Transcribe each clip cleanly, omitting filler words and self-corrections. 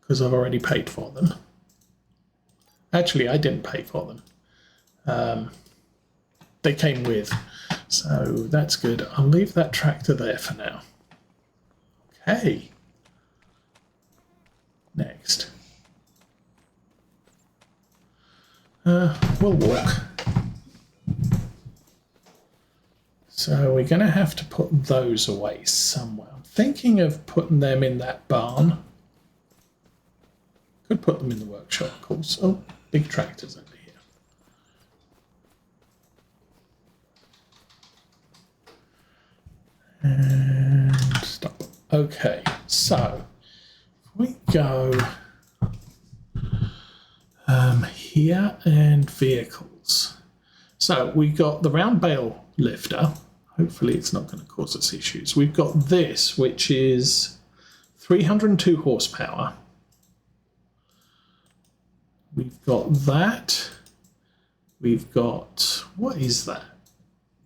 because I've already paid for them. Actually, I didn't pay for them. They came with, so that's good. I'll leave that tractor there for now. Okay. Next. We'll walk. So we're going to have to put those away somewhere. I'm thinking of putting them in that barn. Could put them in the workshop, of course. Oh, big tractors over here. And stop. Okay, so if we go here and vehicles. So we've got the round bale lifter. Hopefully it's not going to cause us issues. We've got this, which is 302 horsepower. We've got that. We've got, what is that?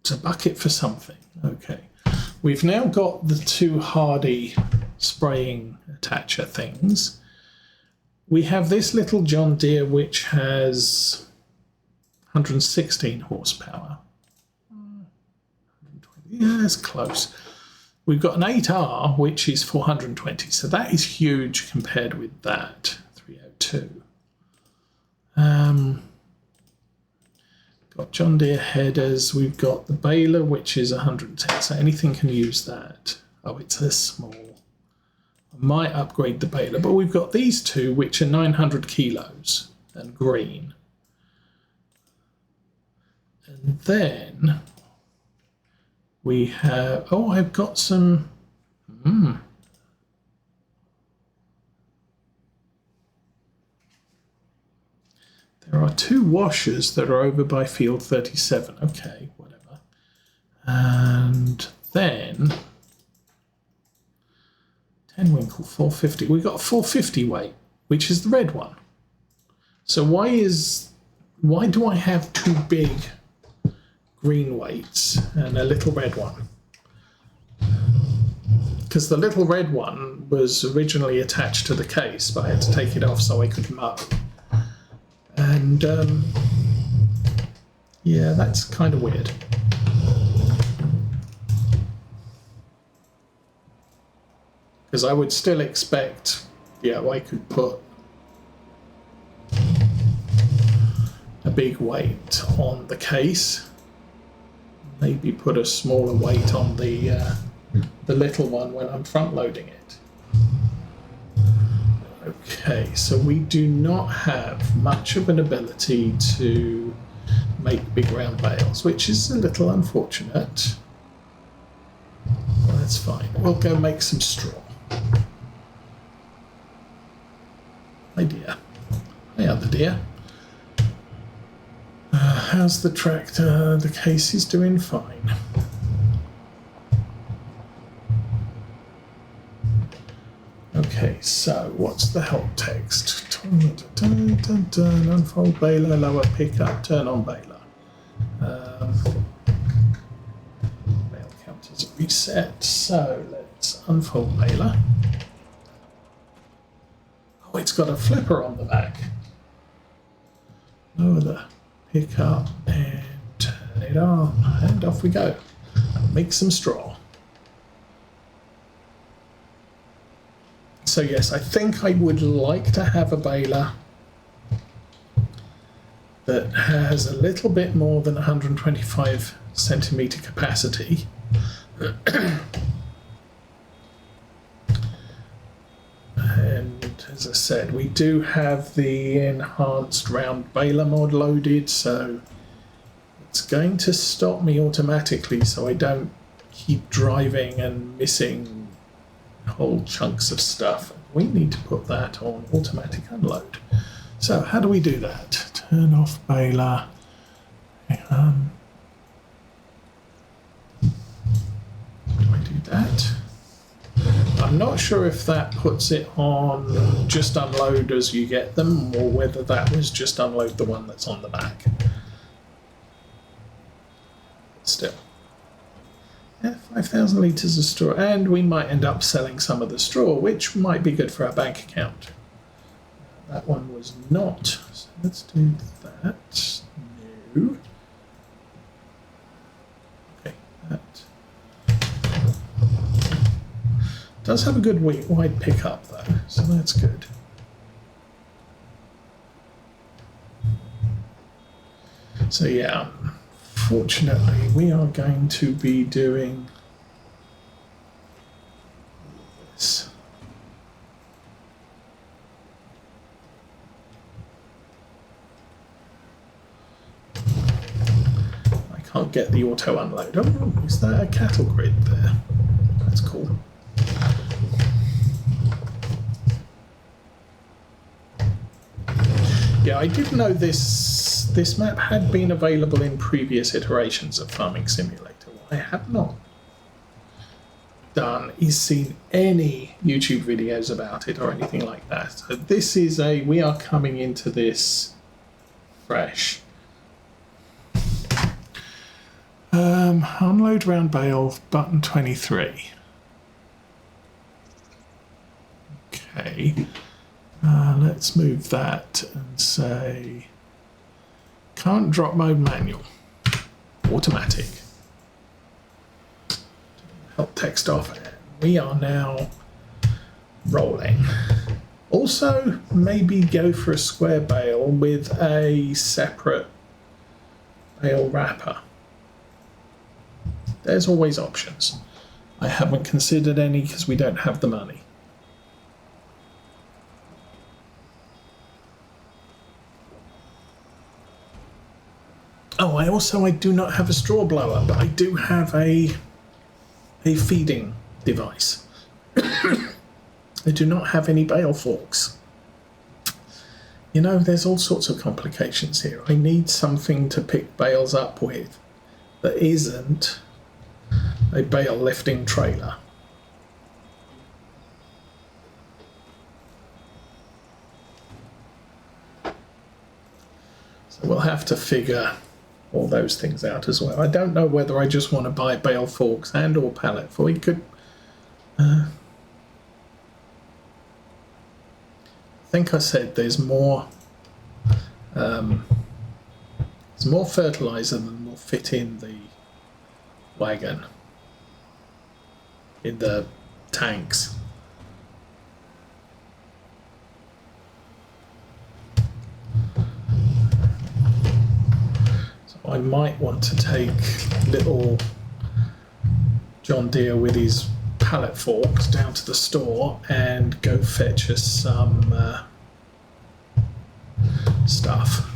It's a bucket for something. Okay. We've now got the two Hardy spraying attacher things. We have this little John Deere which has 116 horsepower. 120. Yeah, it's close. We've got an 8R which is 420, so that is huge compared with that 302. Got John Deere headers. We've got the baler which is 110, so anything can use that. Oh, it's a small. I might upgrade the baler, but we've got these two which are 900 kilos and green. And then we have, oh, I've got some, there are two washers that are over by field 37. Okay, whatever. And then 10 Winkle 450. We've got a 450 weight, which is the red one. So why do I have two big green weights and a little red one? Because the little red one was originally attached to the case, but I had to take it off so I could mow. And yeah, that's kind of weird. Because I would still expect, yeah, I could put a big weight on the case. Maybe put a smaller weight on the little one when I'm front loading it. Okay, so we do not have much of an ability to make big round bales, which is a little unfortunate. Well, that's fine. We'll go make some straw. Hi dear. Hi other dear. How's the tractor? The case is doing fine. Okay, so what's the help text? Unfold baler, lower pickup, turn on baler. Bale count is reset, so let's unfold baler. Oh, it's got a flipper on the back. Lower the pickup and turn it on, and off we go. Make some straw. So yes, I think I would like to have a baler that has a little bit more than 125 centimetre capacity. And as I said, we do have the enhanced round baler mod loaded, so it's going to stop me automatically so I don't keep driving and missing whole chunks of stuff. We need to put that on automatic unload. So how do we do that? Turn off baler. Do I do that? I'm not sure if that puts it on just unload as you get them, or whether that was just unload the one that's on the back. Still. Yeah, 5,000 litres of straw, and we might end up selling some of the straw, which might be good for our bank account. That one was not. So let's do that. No. Okay, that does have a good wide pickup though, so that's good. So yeah, fortunately we are going to be doing this. I can't get the auto unload. Oh, is that a cattle grid there? That's cool. Yeah, I did know this map had been available in previous iterations of Farming Simulator. What I have not done is seen any YouTube videos about it or anything like that. So this is we are coming into this fresh. Unload round bale, button 23. Okay. Let's move that and say current drop mode manual, automatic. Help text off, and we are now rolling. Also, maybe go for a square bale with a separate bale wrapper. There's always options. I haven't considered any because we don't have the money. Oh, I do not have a straw blower, but I do have a feeding device. I do not have any bale forks. You know, there's all sorts of complications here. I need something to pick bales up with that isn't a bale lifting trailer. So we'll have to figure all those things out as well. I don't know whether I just want to buy bale forks and or pallet for. We could I think I said there's more fertilizer than will fit in the wagon, in the tanks. I might want to take little John Deere with his pallet forks down to the store and go fetch us some stuff.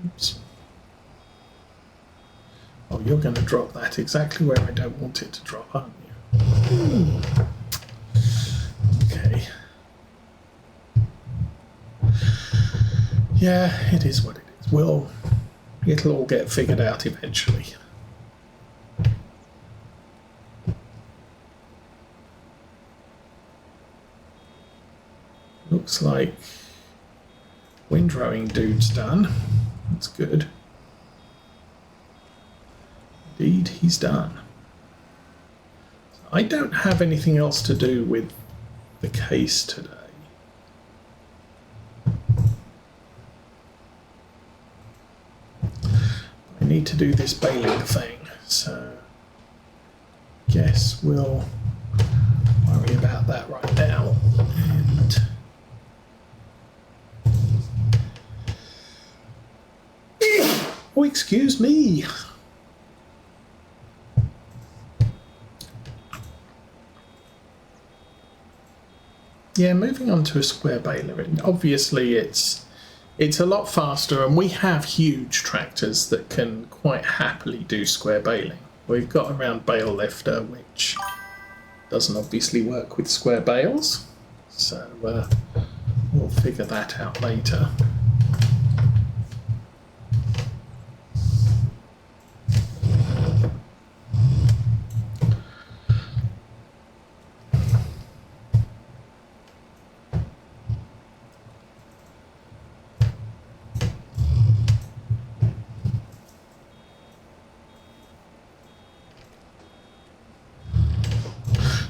Oops. Oh, you're going to drop that exactly where I don't want it to drop, aren't you? Okay. Yeah, it is what it is. It'll all get figured out eventually. Looks like windrowing dude's done. That's good. Indeed, he's done. I don't have anything else to do with the case today. I need to do this baling thing, so guess we'll worry about that right now. And oh, excuse me. Yeah, moving on to a square baler, and obviously it's a lot faster, and we have huge tractors that can quite happily do square baling. We've got a round bale lifter, which doesn't obviously work with square bales, so we'll figure that out later.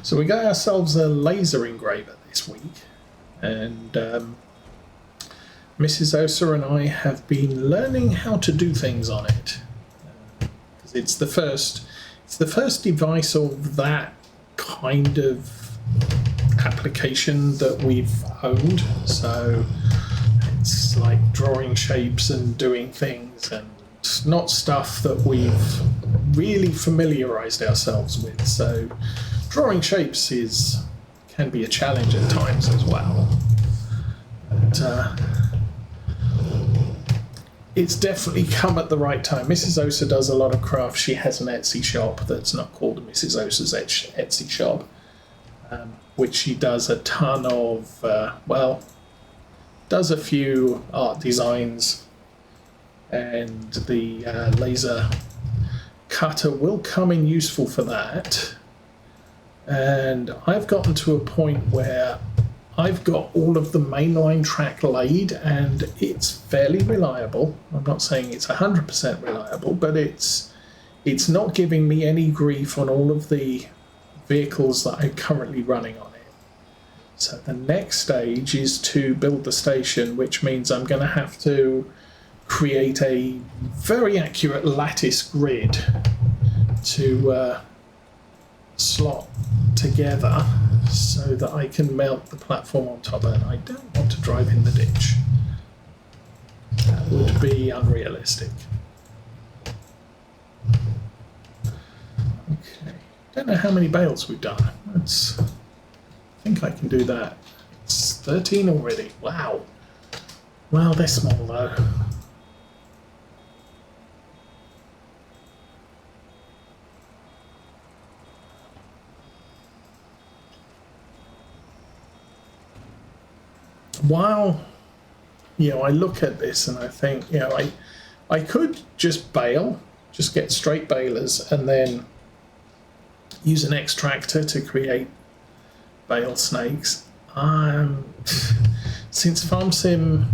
So we got ourselves a laser engraver this week, and Mrs. Osa and I have been learning how to do things on it. Because it's the first device of that kind of application that we've owned. So it's like drawing shapes and doing things, and not stuff that we've really familiarized ourselves with. So drawing shapes can be a challenge at times as well. But it's definitely come at the right time. Mrs. Osa does a lot of craft. She has an Etsy shop that's not called Mrs. Osa's Etsy shop, which she does a ton of, does a few art designs, and the laser cutter will come in useful for that. And I've gotten to a point where I've got all of the mainline track laid, and it's fairly reliable. I'm not saying it's 100% reliable, but it's not giving me any grief on all of the vehicles that I'm currently running on it. So the next stage is to build the station, which means I'm going to have to create a very accurate lattice grid to slot together so that I can mount the platform on top, and I don't want to drive in the ditch. That would be unrealistic. Okay, don't know how many bales we've done. I think I can do that. It's 13 already. Wow. Well, they're small though. While, I look at this and I think, I could just bale, just get straight balers, and then use an extractor to create bale snakes. Since Farm Sim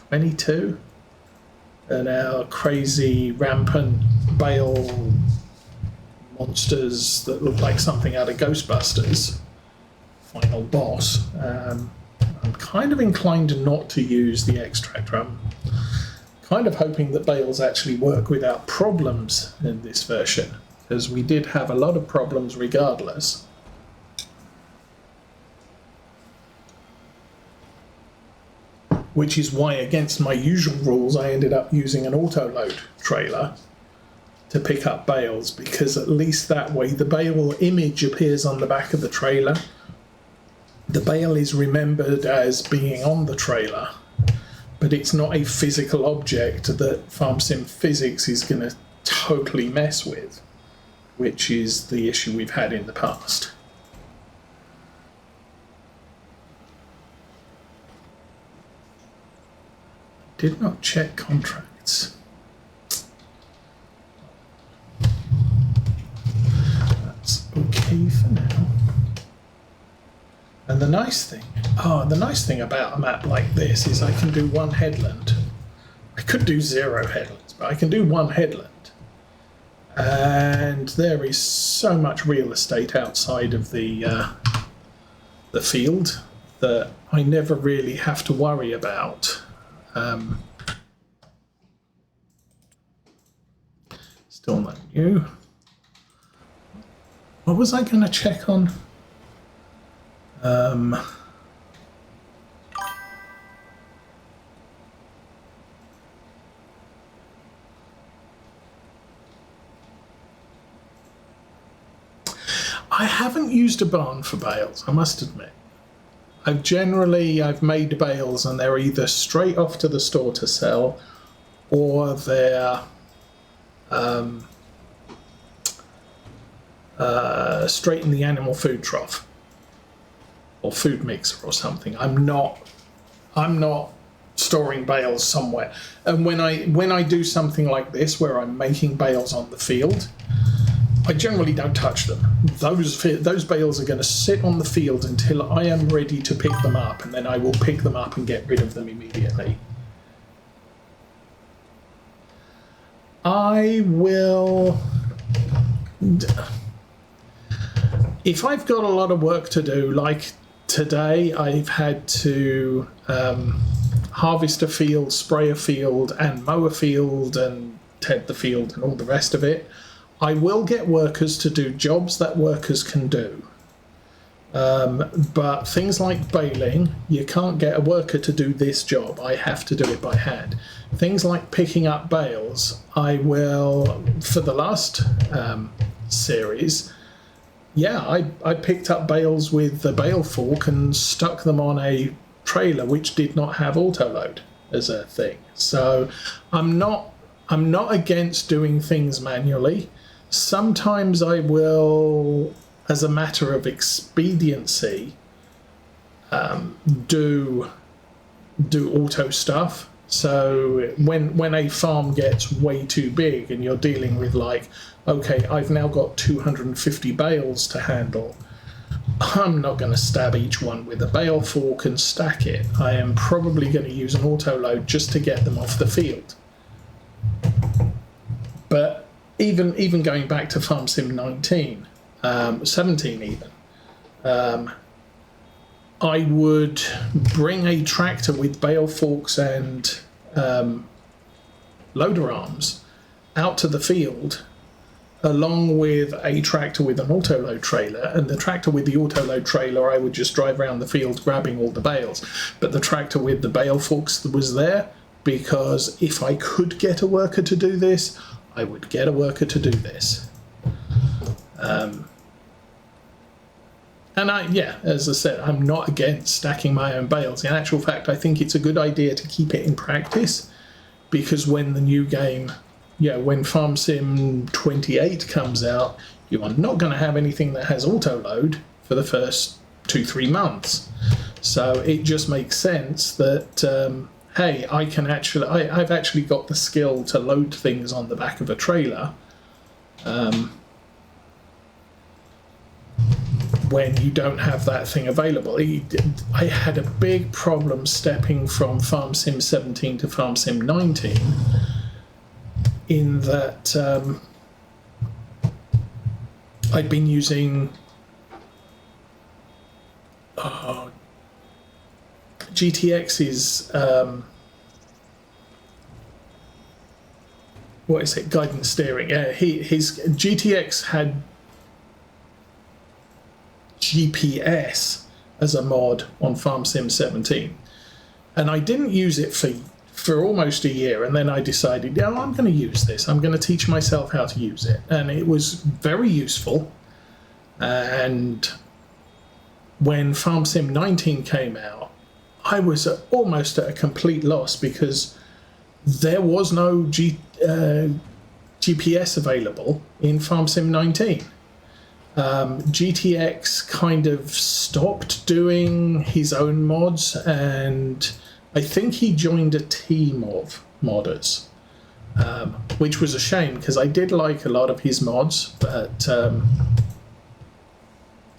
22 and our crazy rampant bale monsters that look like something out of Ghostbusters final boss, I'm kind of inclined not to use the extractor. I'm kind of hoping that bales actually work without problems in this version, because we did have a lot of problems regardless. Which is why, against my usual rules, I ended up using an auto-load trailer to pick up bales, because at least that way the bale image appears on the back of the trailer. The bale is remembered as being on the trailer, but it's not a physical object that Farm Sim physics is going to totally mess with, which is the issue we've had in the past. Did not check contracts. That's okay for now. And the nice thing about a map like this is I can do one headland. I could do 0 headlands, but I can do one headland. And there is so much real estate outside of the field that I never really have to worry about. Still not new. What was I going to check on? I haven't used a barn for bales, I must admit. I've made bales and they're either straight off to the store to sell, or they're straight in the animal food trough or food mixer or something. I'm not storing bales somewhere. And when I do something like this where I'm making bales on the field, I generally don't touch them. Those bales are going to sit on the field until I am ready to pick them up, and then I will pick them up and get rid of them immediately. If I've got a lot of work to do, like today, I've had to harvest a field, spray a field, and mow a field, and ted the field, and all the rest of it. I will get workers to do jobs that workers can do. But things like baling, you can't get a worker to do this job. I have to do it by hand. Things like picking up bales, I will, for the last series, I picked up bales with the bale fork and stuck them on a trailer which did not have auto-load as a thing. So I'm not against doing things manually. Sometimes I will, as a matter of expediency, do auto stuff. So when a farm gets way too big and you're dealing with like, okay, I've now got 250 bales to handle, I'm not going to stab each one with a bale fork and stack it. I am probably going to use an auto load just to get them off the field. But even going back to Farm Sim 19, 17 even, I would bring a tractor with bale forks and loader arms out to the field, along with a tractor with an auto-load trailer, and the tractor with the auto-load trailer I would just drive around the field grabbing all the bales, but the tractor with the bale forks was there because if I could get a worker to do this, I would get a worker to do this. And as I said, I'm not against stacking my own bales. In actual fact, I think it's a good idea to keep it in practice, because when the new game, when Farm Sim 28 comes out, you are not going to have anything that has auto load for the first 2-3 months. So it just makes sense that hey, I've actually got the skill to load things on the back of a trailer. When you don't have that thing available. I had a big problem stepping from Farm Sim 17 to Farm Sim 19 in that I'd been using GTX's guidance steering. His GTX had GPS as a mod on Farm Sim 17, and I didn't use it for almost a year, and then I decided, I'm going to use this. I'm going to teach myself how to use it, and it was very useful. And when Farm Sim 19 came out, I was almost at a complete loss because there was no GPS available in Farm Sim 19. GTX kind of stopped doing his own mods, and I think he joined a team of modders, which was a shame because I did like a lot of his mods, but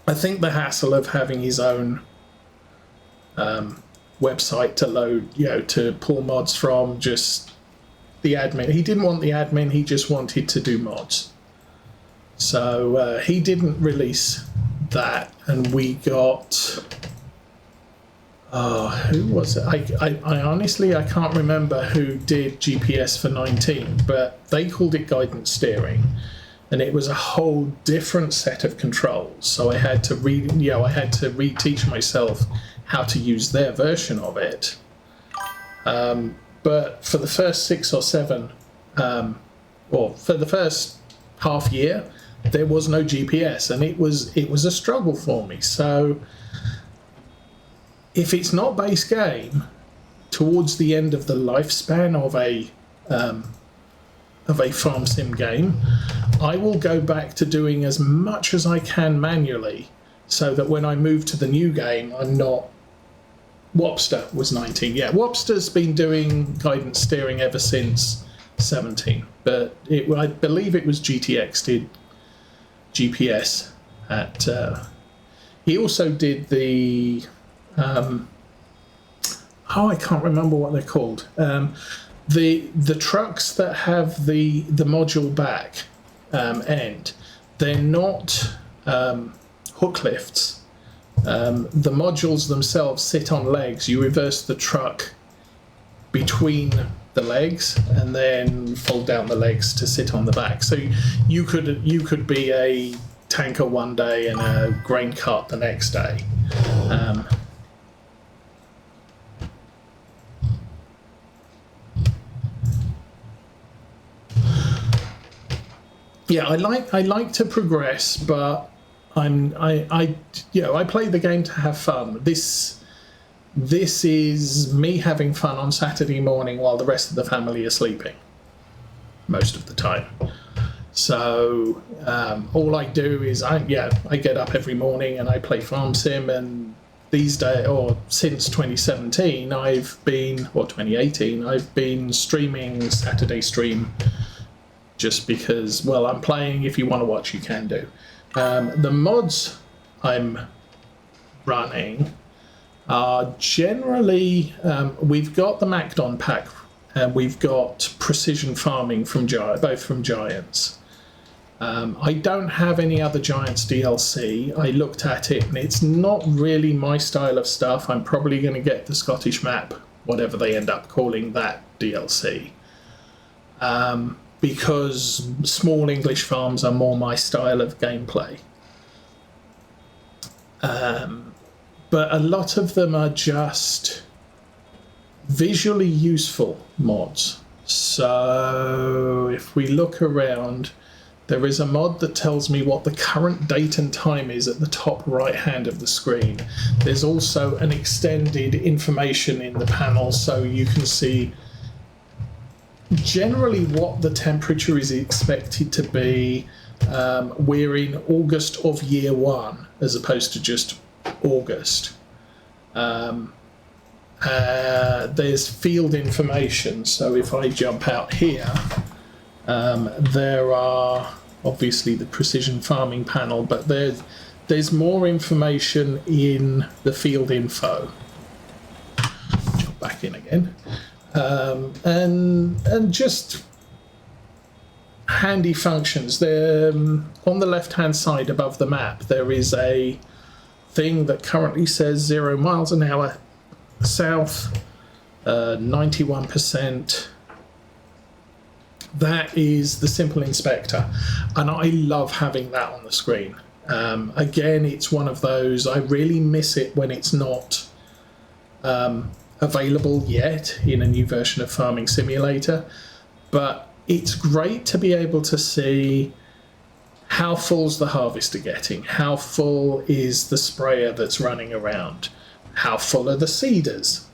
I think the hassle of having his own website to load, to pull mods from, just the admin. He didn't want the admin, he just wanted to do mods. So he didn't release that, and we got... who was it? I honestly, I can't remember who did GPS for 19, but they called it guidance steering, and it was a whole different set of controls. So I had to reteach myself how to use their version of it. But for the first 6 or 7, or for the first half year, there was no GPS, and it was a struggle for me. So if it's not base game, towards the end of the lifespan of a farm sim game, I will go back to doing as much as I can manually, so that when I move to the new game, I'm not... Wopster was 19. Yeah, Wopster's been doing guidance steering ever since 17, but I believe it was GTX did GPS at... he also did the... I can't remember what they're called. The trucks that have the module back end, they're not hook lifts. The modules themselves sit on legs. You reverse the truck between the legs and then fold down the legs to sit on the back. So you could be a tanker one day and a grain cart the next day. Yeah, I like to progress, but I play the game to have fun. This is me having fun on Saturday morning while the rest of the family are sleeping most of the time. So all I do is I get up every morning and I play Farm Sim, and these days, or since 2017, 2018, I've been streaming Saturday stream just because, well, I'm playing. If you want to watch, you can do. The mods I'm running are generally, we've got the Macdon pack and we've got Precision Farming from both from Giants. I don't have any other Giants DLC. I looked at it and it's not really my style of stuff. I'm probably going to get the Scottish map, whatever they end up calling that DLC. Because small English farms are more my style of gameplay. But a lot of them are just visually useful mods. So if we look around, there is a mod that tells me what the current date and time is at the top right hand of the screen. There's also an extended information in the panel so you can see generally what the temperature is expected to be. We're in August of year one as opposed to just August. There's field information, so if I jump out here, there are obviously the precision farming panel, but there's more information in the field info. Jump back in again. And just handy functions. There, on the left-hand side above the map, there is a thing that currently says 0 miles an hour south, 91%. That is the simple inspector, and I love having that on the screen. Again, it's one of those, I really miss it when it's not available yet in a new version of Farming Simulator, but it's great to be able to see how full's the harvester getting, how full is the sprayer that's running around, how full are the seeders,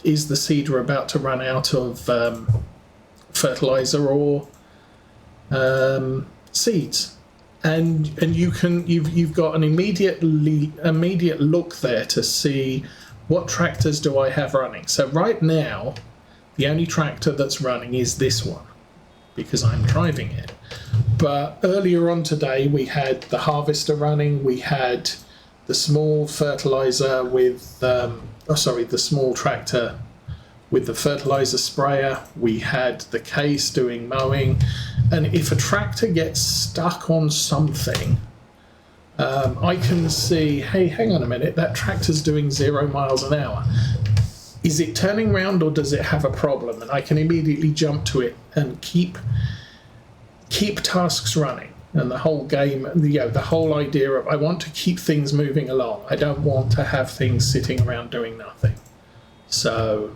is the seeder about to run out of fertilizer or seeds, and you've got an immediate look there to see what tractors do I have running. So right now, the only tractor that's running is this one, because I'm driving it. But earlier on today, we had the harvester running, we had the small fertilizer with, the small tractor with the fertilizer sprayer, we had the case doing mowing, and if a tractor gets stuck on something, I can see, hey, hang on a minute, that tractor's doing 0 miles an hour. Is it turning round or does it have a problem? And I can immediately jump to it and keep tasks running. And the whole game, the whole idea of I want to keep things moving along. I don't want to have things sitting around doing nothing. So,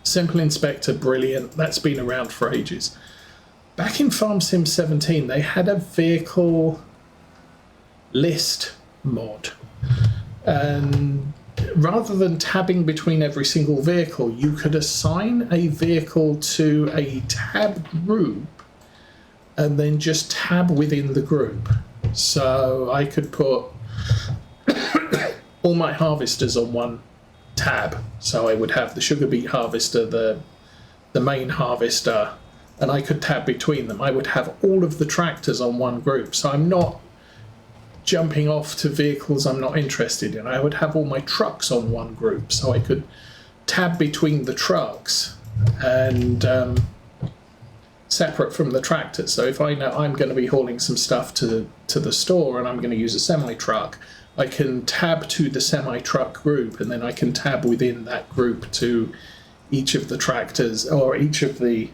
Simple Inspector, brilliant. That's been around for ages. Back in Farm Sim 17, they had a vehicle list mod. And rather than tabbing between every single vehicle, you could assign a vehicle to a tab group and then just tab within the group. So I could put all my harvesters on one tab. So I would have the sugar beet harvester, the main harvester, and I could tab between them. I would have all of the tractors on one group. So I'm not jumping off to vehicles I'm not interested in. I would have all my trucks on one group, so I could tab between the trucks and separate from the tractor. So if I know I'm going to be hauling some stuff to the store and I'm going to use a semi-truck, I can tab to the semi-truck group, and then I can tab within that group to each of the tractors, or each of the,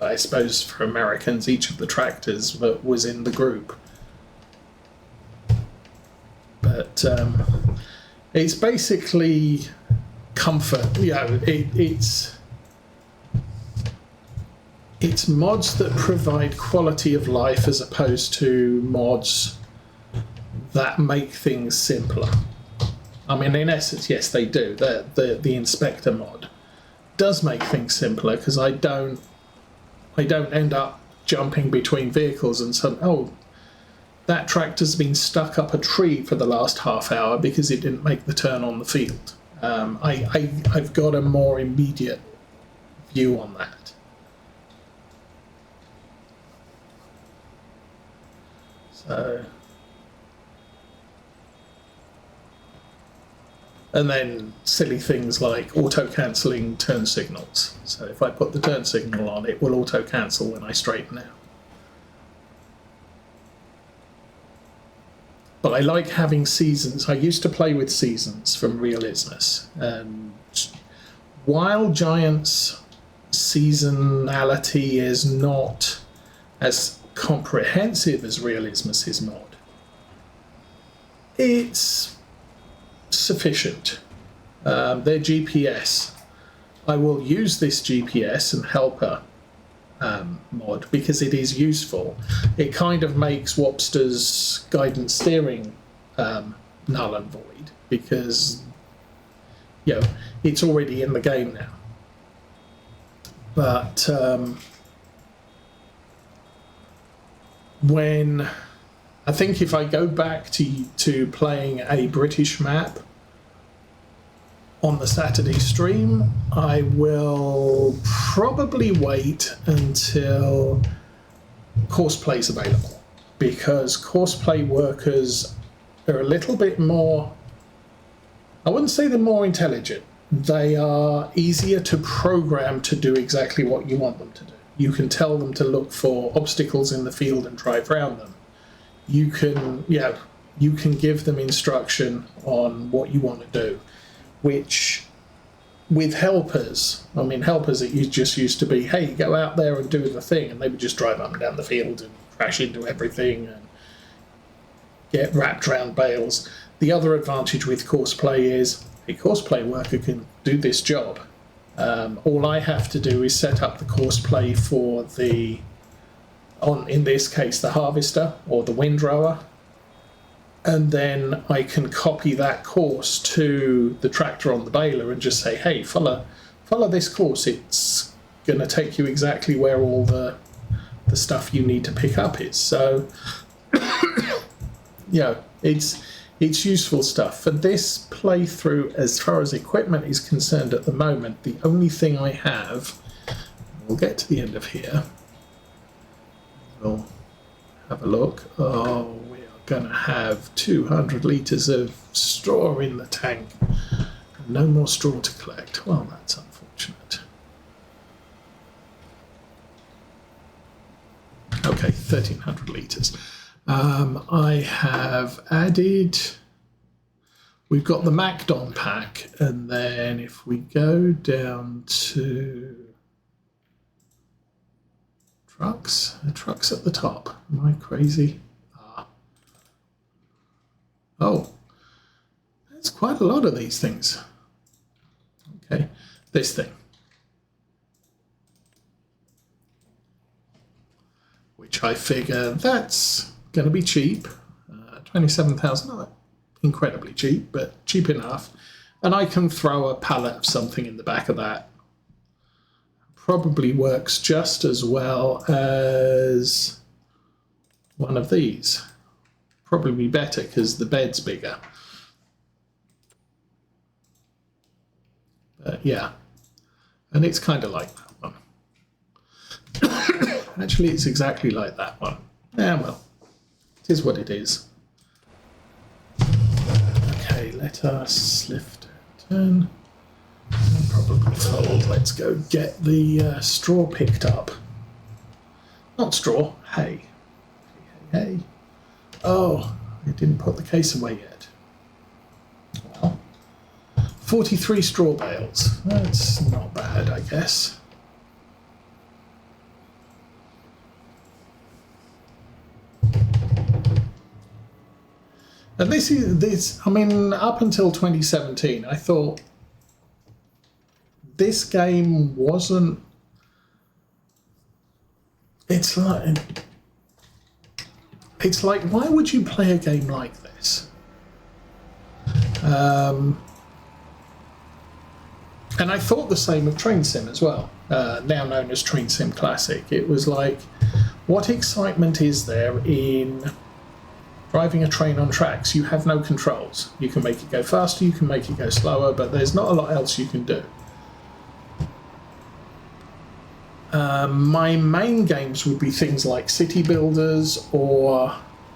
I suppose for Americans, each of the tractors that was in the group. But it's basically comfort. It's mods that provide quality of life as opposed to mods that make things simpler. I mean, in essence, yes, they do. The inspector mod does make things simpler, because I don't end up jumping between vehicles and so, oh, that tractor's been stuck up a tree for the last half hour because it didn't make the turn on the field. I've got a more immediate view on that. So, and then silly things like auto-cancelling turn signals. So if I put the turn signal on, it will auto-cancel when I straighten out. But I like having seasons. I used to play with seasons from Real Isness. And while Giant's seasonality is not as comprehensive as Real Ismus's mod, it's sufficient. Their GPS, I will use this GPS and helper mod because it is useful. It kind of makes Wobster's guidance steering null and void, because it's already in the game now. But when I think if I go back to playing a British map on the Saturday stream, I will probably wait until Courseplay is available, because Courseplay workers are a little bit more, I wouldn't say they're more intelligent, they are easier to program to do exactly what you want them to do. You can tell them to look for obstacles in the field and drive around them. You can give them instruction on what you want to do, which with helpers, it just used to be, hey, go out there and do the thing, and they would just drive up and down the field and crash into everything and get wrapped around bales. The other advantage with Courseplay is a Courseplay worker can do this job. All I have to do is set up the Courseplay for in this case, the harvester or the windrower, and then I can copy that course to the tractor on the baler and just say, hey, follow this course. It's going to take you exactly where all the stuff you need to pick up is. So, it's useful stuff. For this playthrough, as far as equipment is concerned at the moment, the only thing I have, we'll get to the end of here, we'll have a look. Oh, we are going to have 200 litres of straw in the tank. No more straw to collect. Well, that's unfortunate. Okay, 1,300 litres. I have added, we've got the MacDon pack, and then if we go down to trucks, the truck's at the top. Am I crazy? Oh, there's quite a lot of these things. Okay, this thing, which I figure that's going to be cheap. 27,000, not incredibly cheap, but cheap enough. And I can throw a pallet of something in the back of that. Probably works just as well as one of these. Probably be better because the bed's bigger. But yeah, and it's kind of like that one. Actually, it's exactly like that one. Yeah, well, it is what it is. Okay, let us lift and turn. I'm probably told, let's go get the straw picked up. Not straw, hay. Hay. Oh, I didn't put the case away yet. Well, 43 straw bales. That's not bad, I guess. And I mean, up until 2017, I thought this game wasn't. It's like, why would you play a game like this? And I thought the same of Train Sim as well, now known as Train Sim Classic. It was like, what excitement is there in driving a train on tracks? You have no controls. You can make it go faster, you can make it go slower, but there's not a lot else you can do. My main games would be things like City Builders or